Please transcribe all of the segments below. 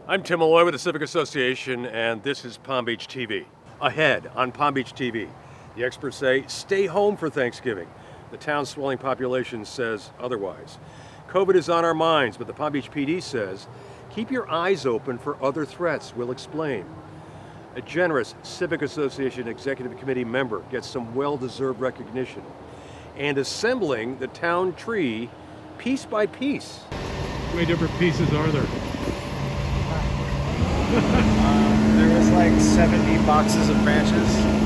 I'm Tim Malloy with the Civic Association, and this is Palm Beach TV. Ahead on Palm Beach TV, the experts say stay home for Thanksgiving. The town's swelling population says otherwise. COVID is on our minds, but the Palm Beach PD says keep your eyes open for other threats. We'll explain. A generous Civic Association Executive Committee member gets some well-deserved recognition. And assembling the town tree piece by piece. How many different pieces are there? There was like 70 boxes of branches.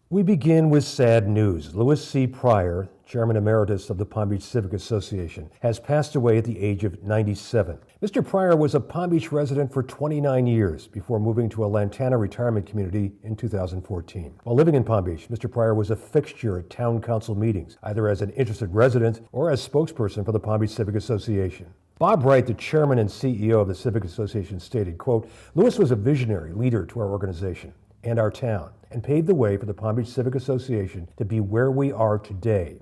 We begin with sad news. Louis C. Pryor, Chairman Emeritus of the Palm Beach Civic Association, has passed away at the age of 97. Mr. Pryor was a Palm Beach resident for 29 years before moving to a Lantana retirement community in 2014. While living in Palm Beach, Mr. Pryor was a fixture at town council meetings, either as an interested resident or as spokesperson for the Palm Beach Civic Association. Bob Wright, the chairman and CEO of the Civic Association, stated, quote, "Louis was a visionary leader to our organization and our town, and paved the way for the Palm Beach Civic Association to be where we are today.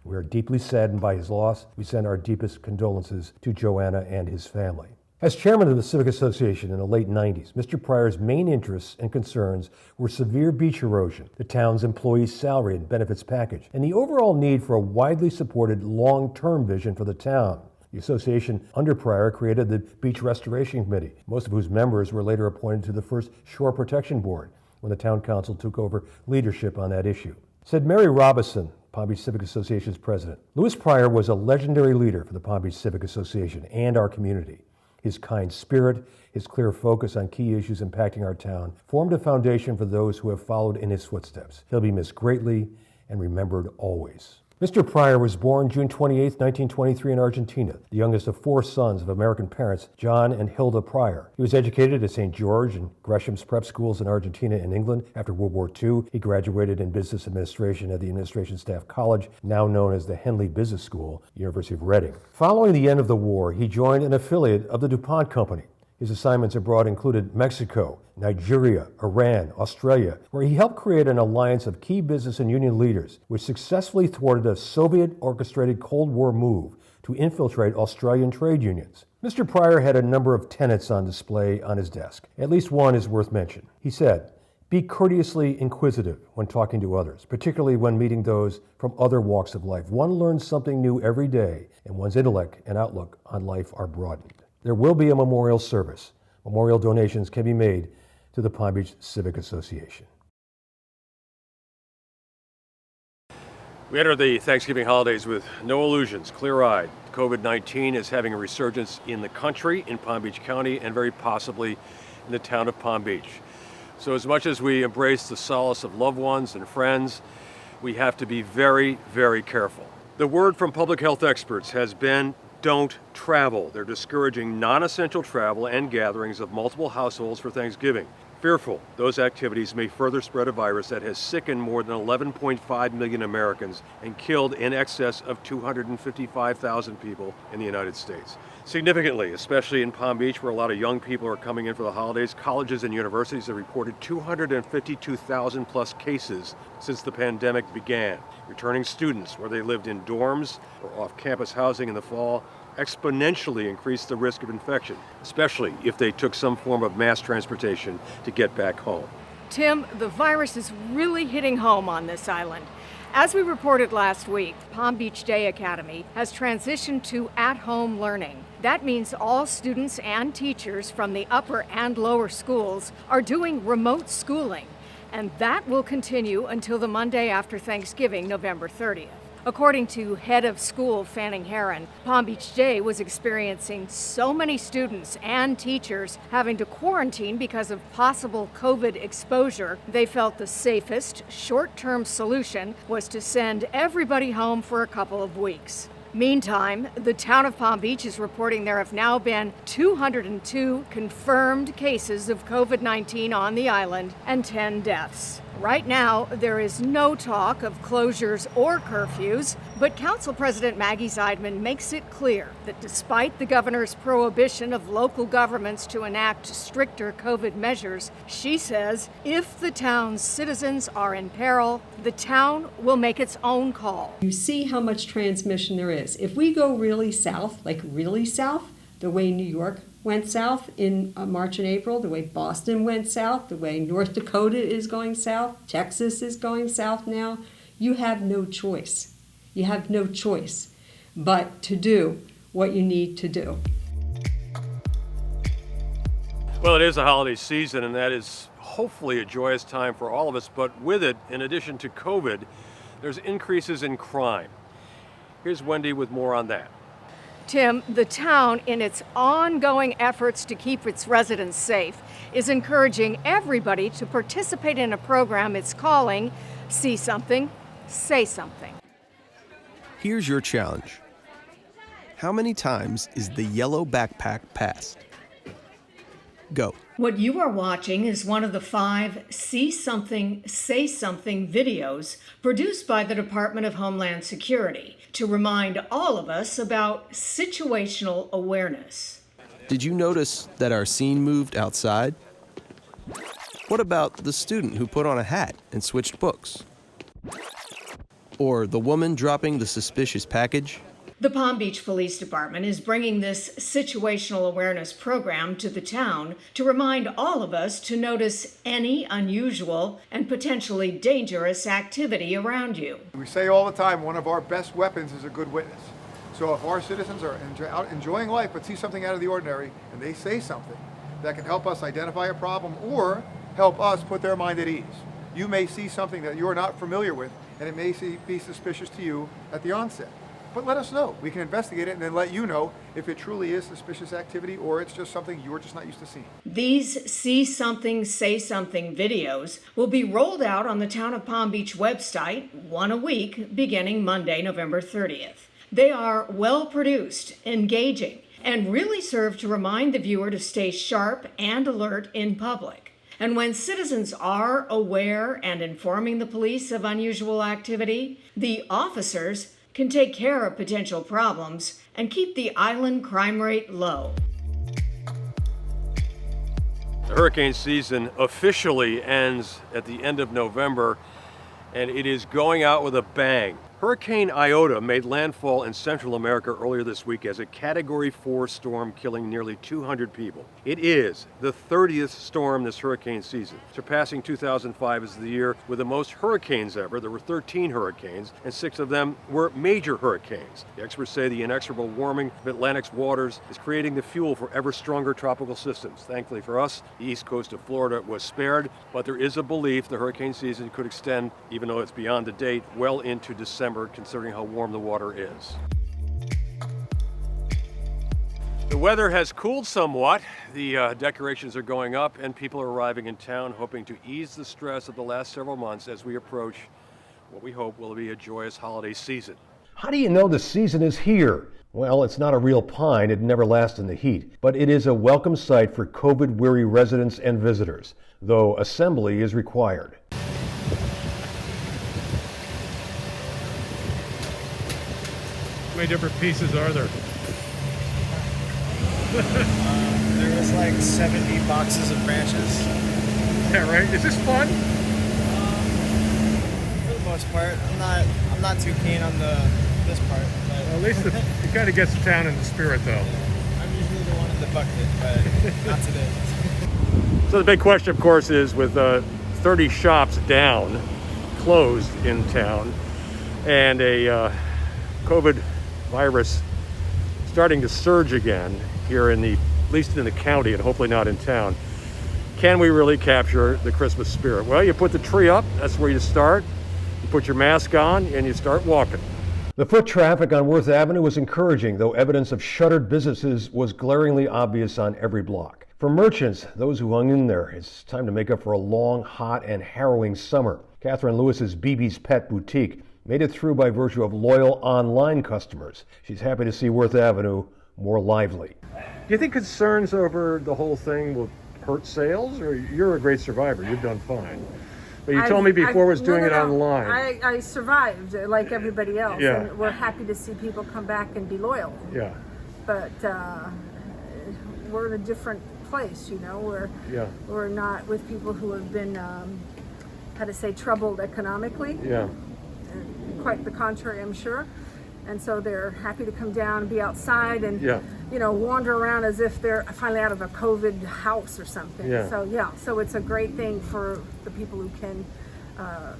We are deeply saddened by his loss. We send our deepest condolences to Joanna and his family." As chairman of the Civic Association in the late 90s, Mr. Pryor's main interests and concerns were severe beach erosion, the town's employee salary and benefits package, and the overall need for a widely supported long-term vision for the town. The association under Pryor created the Beach Restoration Committee, most of whose members were later appointed to the first Shore Protection Board, when the town council took over leadership on that issue. Said Mary Robison, Palm Beach Civic Association's president, "Louis Pryor was a legendary leader for the Palm Beach Civic Association and our community. His kind spirit, his clear focus on key issues impacting our town, formed a foundation for those who have followed in his footsteps. He'll be missed greatly and remembered always." Mr. Pryor was born June 28, 1923 in Argentina, the youngest of four sons of American parents, John and Hilda Pryor. He was educated at St. George and Gresham's prep schools in Argentina and England. After World War II, he graduated in business administration at the Administration Staff College, now known as the Henley Business School, University of Reading. Following the end of the war, he joined an affiliate of the DuPont Company. His assignments abroad included Mexico, Nigeria, Iran, Australia, where he helped create an alliance of key business and union leaders, which successfully thwarted a Soviet-orchestrated Cold War move to infiltrate Australian trade unions. Mr. Pryor had a number of tenets on display on his desk. At least one is worth mention. He said, "Be courteously inquisitive when talking to others, particularly when meeting those from other walks of life. One learns something new every day, and one's intellect and outlook on life are broadened." There will be a memorial service. Memorial donations can be made to the Palm Beach Civic Association. We enter the Thanksgiving holidays with no illusions, clear-eyed. COVID-19 is having a resurgence in the country, in Palm Beach County, and very possibly in the town of Palm Beach. So as much as we embrace the solace of loved ones and friends, we have to be very, very careful. The word from public health experts has been don't travel. They're discouraging non-essential travel and gatherings of multiple households for Thanksgiving. Fearful those activities may further spread a virus that has sickened more than 11.5 million Americans and killed in excess of 255,000 people in the United States. Significantly, especially in Palm Beach, where a lot of young people are coming in for the holidays, colleges and universities have reported 252,000 plus cases since the pandemic began. Returning students, where they lived in dorms or off-campus housing in the fall, exponentially increased the risk of infection, especially if they took some form of mass transportation to get back home. Tim, the virus is really hitting home on this island. As we reported last week, Palm Beach Day Academy has transitioned to at-home learning. That means all students and teachers from the upper and lower schools are doing remote schooling, and that will continue until the Monday after Thanksgiving, November 30th. According to head of school Fanning Herron, Palm Beach Day was experiencing so many students and teachers having to quarantine because of possible COVID exposure, they felt the safest short-term solution was to send everybody home for a couple of weeks. Meantime, the town of Palm Beach is reporting there have now been 202 confirmed cases of COVID-19 on the island and 10 deaths. Right now, there is no talk of closures or curfews, but Council President Maggie Zeidman makes it clear that despite the governor's prohibition of local governments to enact stricter COVID measures, she says if the town's citizens are in peril, the town will make its own call. You see how much transmission there is. If we go really south, like really south, the way New York went south in March and April, the way Boston went south, the way North Dakota is going south, Texas is going south now, you have no choice. You have no choice but to do what you need to do. Well, it is a holiday season, and that is hopefully a joyous time for all of us. But with it, in addition to COVID, there's increases in crime. Here's Wendy with more on that. Tim, the town, in its ongoing efforts to keep its residents safe, is encouraging everybody to participate in a program it's calling See Something, Say Something. Here's your challenge. How many times is the yellow backpack passed? Go. What you are watching is one of the 5 See Something, Say Something videos produced by the Department of Homeland Security to remind all of us about situational awareness. Did you notice that our scene moved outside? What about the student who put on a hat and switched books? Or the woman dropping the suspicious package? The Palm Beach Police Department is bringing this situational awareness program to the town to remind all of us to notice any unusual and potentially dangerous activity around you. We say all the time, one of our best weapons is a good witness. So if our citizens are out enjoying life but see something out of the ordinary and they say something that can help us identify a problem or help us put their mind at ease. You may see something that you're not familiar with and it may be suspicious to you at the onset. But let us know. We can investigate it and then let you know if it truly is suspicious activity or it's just something you're just not used to seeing. These See Something, Say Something videos will be rolled out on the Town of Palm Beach website, one a week, beginning Monday, November 30th. They are well-produced, engaging, and really serve to remind the viewer to stay sharp and alert in public. And when citizens are aware and informing the police of unusual activity, the officers can take care of potential problems and keep the island crime rate low. The hurricane season officially ends at the end of November, and it is going out with a bang. Hurricane Iota made landfall in Central America earlier this week as a Category 4 storm, killing nearly 200 people. It is the 30th storm this hurricane season, surpassing 2005 as the year with the most hurricanes ever. There were 13 hurricanes, and 6 of them were major hurricanes. The experts say the inexorable warming of Atlantic's waters is creating the fuel for ever stronger tropical systems. Thankfully for us, the east coast of Florida was spared, but there is a belief the hurricane season could extend, even though it's beyond the date, well into December, considering how warm the water is. The weather has cooled somewhat. The decorations are going up and people are arriving in town hoping to ease the stress of the last several months as we approach what we hope will be a joyous holiday season. How do you know the season is here? Well, it's not a real pine, it never lasts in the heat, but it is a welcome sight for COVID-weary residents and visitors, though assembly is required. How many different pieces are there? There was like 70 boxes of branches. Yeah, right? Is this fun? For the most part, I'm not too keen on this part. But Well, at least it kind of gets the town in the spirit, though. I'm usually the one in the bucket, but not today. So the big question, of course, is with 30 shops down, closed in town, and a COVID virus starting to surge again here at least in the county and hopefully not in town. Can we really capture the Christmas spirit? Well, you put the tree up, that's where you start. You put your mask on and you start walking. The foot traffic on Worth Avenue was encouraging, though evidence of shuttered businesses was glaringly obvious on every block. For merchants, those who hung in there, it's time to make up for a long, hot, and harrowing summer. Catherine Lewis's BB's Pet Boutique made it through by virtue of loyal online customers. She's happy to see Worth Avenue more lively. Do you think concerns over the whole thing will hurt sales, or you're a great survivor? You've done fine. But you told me before was doing it online. I survived like everybody else, Yeah. and we're happy to see people come back and be loyal. Yeah, But we're in a different place, you know. We're not with people who have been, troubled economically. yeah. Quite the contrary, I'm sure. And so they're happy to come down and be outside and, Yeah. wander around as if they're finally out of a COVID house or something. Yeah. So it's a great thing for the people who can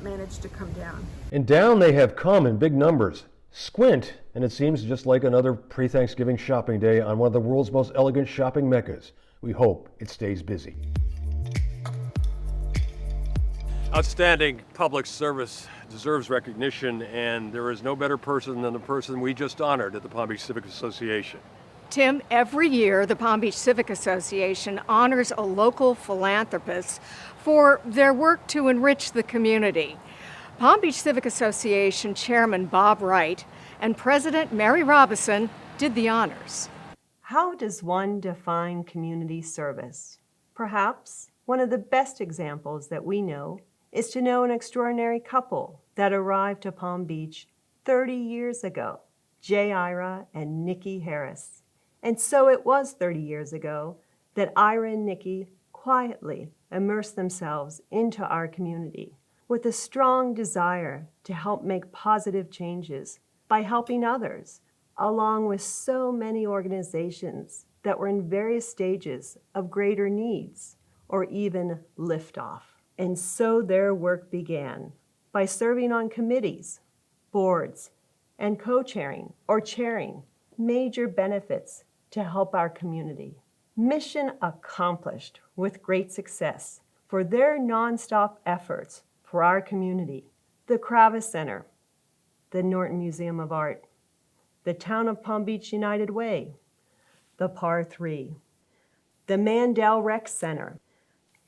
manage to come down. And down they have come in big numbers. Squint, and it seems just like another pre-Thanksgiving shopping day on one of the world's most elegant shopping meccas. We hope it stays busy. Outstanding public service deserves recognition, and there is no better person than the person we just honored at the Palm Beach Civic Association. Tim, every year the Palm Beach Civic Association honors a local philanthropist for their work to enrich the community. Palm Beach Civic Association Chairman Bob Wright and President Mary Robison did the honors. How does one define community service? Perhaps one of the best examples that we know is to know an extraordinary couple that arrived to Palm Beach 30 years ago, Ira and Nicki Harris. And so it was 30 years ago that Ira and Nicki quietly immersed themselves into our community with a strong desire to help make positive changes by helping others, along with so many organizations that were in various stages of greater needs or even liftoff. And so their work began by serving on committees, boards, and co-chairing or chairing major benefits to help our community. Mission accomplished with great success for their nonstop efforts for our community. The Kravis Center, the Norton Museum of Art, the Town of Palm Beach United Way, the Par 3, the Mandel Rec Center,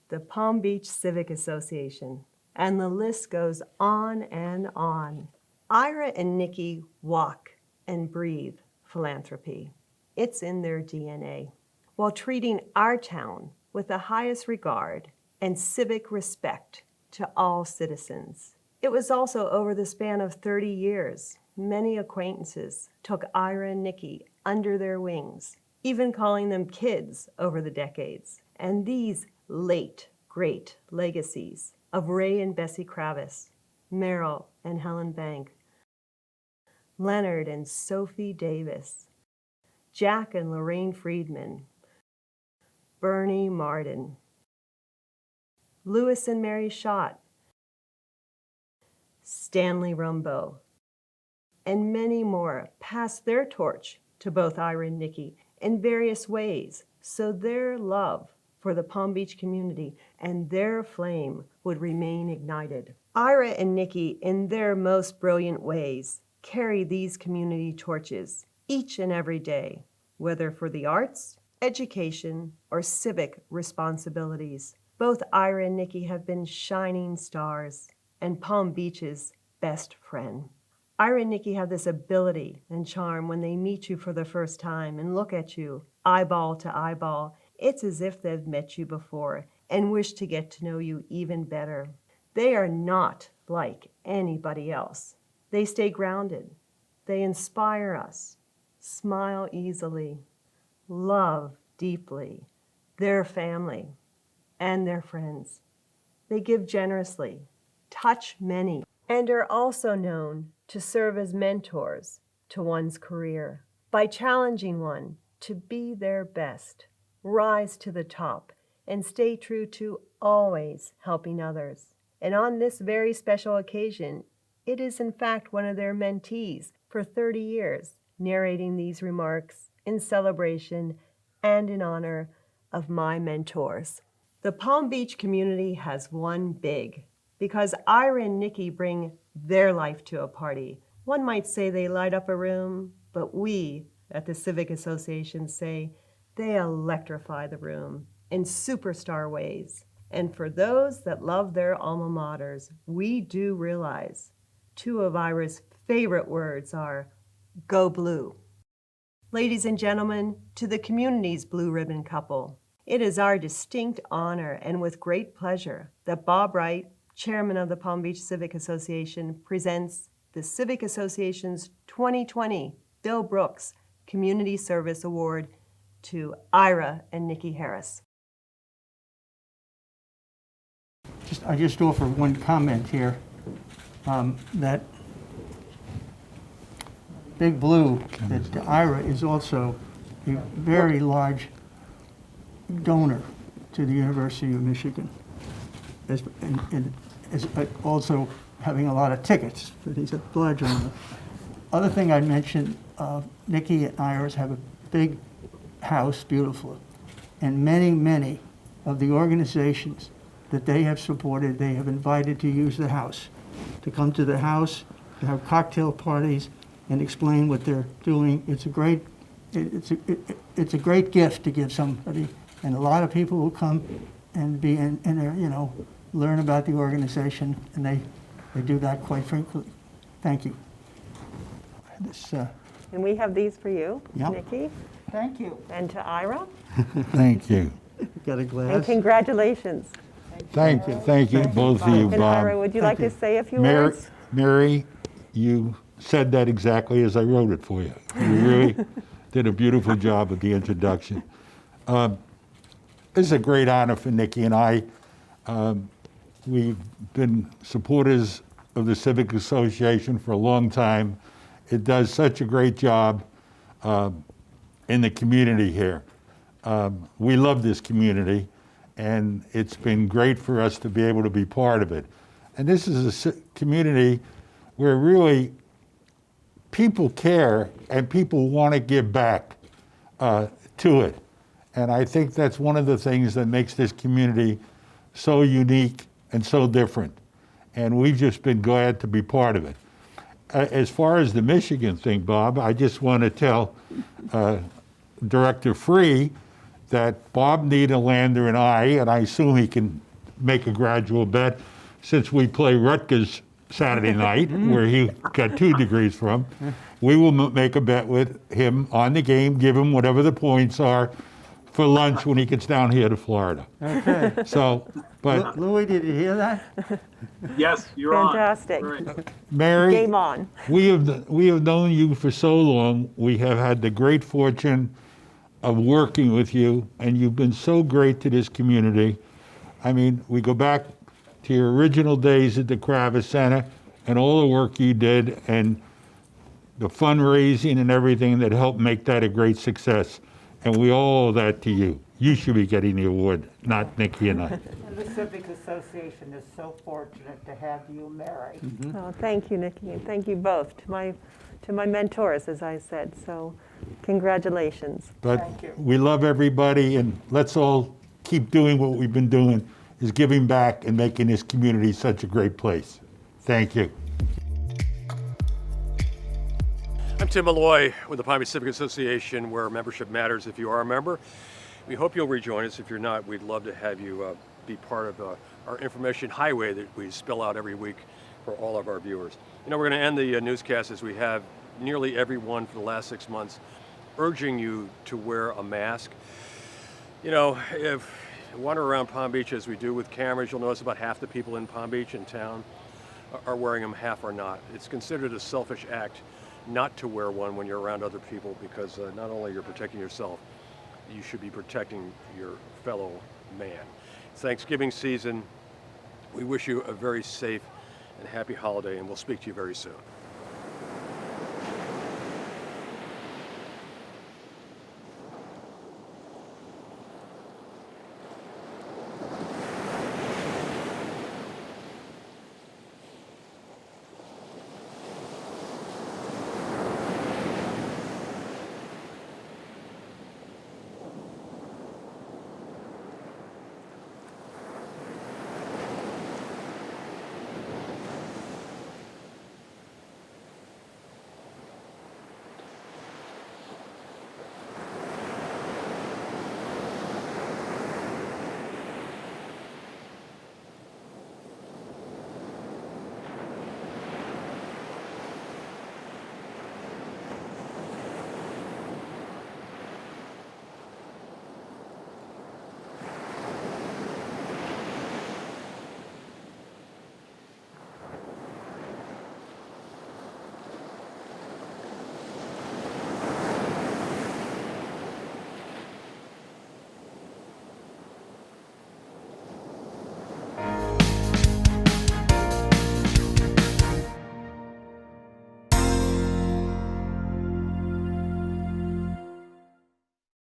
the Palm Beach Civic Association, and the list goes on and on. Ira and Nicki walk and breathe philanthropy. It's in their DNA, while treating our town with the highest regard and civic respect to all citizens. It was also over the span of 30 years, many acquaintances took Ira and Nicki under their wings, even calling them kids over the decades. And these late, great legacies of Ray and Bessie Kravis, Merrill and Helen Bank, Leonard and Sophie Davis, Jack and Lorraine Friedman, Bernie Martin, Louis and Mary Schott, Stanley Rumbo, and many more passed their torch to both Ira and Nicki in various ways, so their love for the Palm Beach community and their flame would remain ignited. Ira and Nicki, in their most brilliant ways, carry these community torches each and every day, whether for the arts, education, or civic responsibilities. Both Ira and Nicki have been shining stars and Palm Beach's best friend. Ira and Nicki have this ability and charm when they meet you for the first time and look at you eyeball to eyeball. It's as if they've met you before and wish to get to know you even better. They are not like anybody else. They stay grounded. They inspire us, smile easily, love deeply, their family and their friends. They give generously, touch many, and are also known to serve as mentors to one's career by challenging one to be their best, rise to the top, and stay true to always helping others. And on this very special occasion, it is in fact one of their mentees for 30 years, narrating these remarks in celebration and in honor of my mentors. The Palm Beach community has won big because Ira and Nicki bring their life to a party. One might say they light up a room, but we at the Civic Association say they electrify the room in superstar ways. And for those that love their alma maters, we do realize Two of Ira's favorite words are go blue. Ladies and gentlemen, to the community's blue ribbon couple, it is our distinct honor and with great pleasure that Bob Wright, Chairman of the Palm Beach Civic Association, presents the Civic Association's 2020 Bill Brooks Community Service Award to Ira and Nicki Harris. I just offer one comment here, that Big Blue, that Ira is also a very large donor to the University of Michigan, and is also having a lot of tickets, but he's a large donor. Other thing I'd mention, Nicki and Iris have a big house, beautiful, and many, many of the organizations that they have supported, they have invited to use the house, to come to the house, to have cocktail parties, and explain what they're doing. It's a great gift to give somebody, and a lot of people will come and be in there, learn about the organization, and they do that quite frequently. Thank you. And we have these for you, Yep. Nicki. Thank you. And to Ira. Thank you. Got a glass. And congratulations. Thank you, both of you, And Ira, would you like to say a few words? Mary, you said that exactly as I wrote it for you. You really did a beautiful job with the introduction. This is a great honor for Nicki and I. We've been supporters of the Civic Association for a long time. It does such a great job in the community here. We love this community, and it's been great for us to be able to be part of it. And this is a community where really people care and people want to give back to it. And I think that's one of the things that makes this community so unique and so different. And we've just been glad to be part of it. As far as the Michigan thing, Bob, I just want to tell Director Free that Bob Niederlander and I assume he can make a gradual bet, since we play Rutgers Saturday night, where he got 2 degrees from, we will make a bet with him on the game, give him whatever the points are for lunch when he gets down here to Florida. Okay. So, but Louis, did you hear that? Yes, you're Fantastic. on. Fantastic. Mary, Game on. we have known you for so long. We have had the great fortune of working with you, and you've been so great to this community. I mean, we go back to your original days at the Kravis Center and all the work you did and the fundraising and everything that helped make that a great success. And we all owe that to you. You should be getting the award, not Nicki and I. And the Civic Association is so fortunate to have you, Mary. Oh, thank you, Nicki, and thank you both to my mentors, as I said. So, congratulations. But we love everybody, and let's all keep doing what we've been doing, is giving back and making this community such a great place. Thank you. I'm Tim Malloy with the Palm Beach Civic Association, where membership matters if you are a member. We hope you'll rejoin us. If you're not, we'd love to have you be part of our information highway that we spill out every week for all of our viewers. We're going to end the newscast as we have nearly everyone for the last 6 months, urging you to wear a mask. If you wander around Palm Beach as we do with cameras, you'll notice about half the people in Palm Beach in town are wearing them, half are not. It's considered a selfish act not to wear one when you're around other people, because not only you're protecting yourself, you should be protecting your fellow man. It's Thanksgiving season. We wish you a very safe and happy holiday, and we'll speak to you very soon.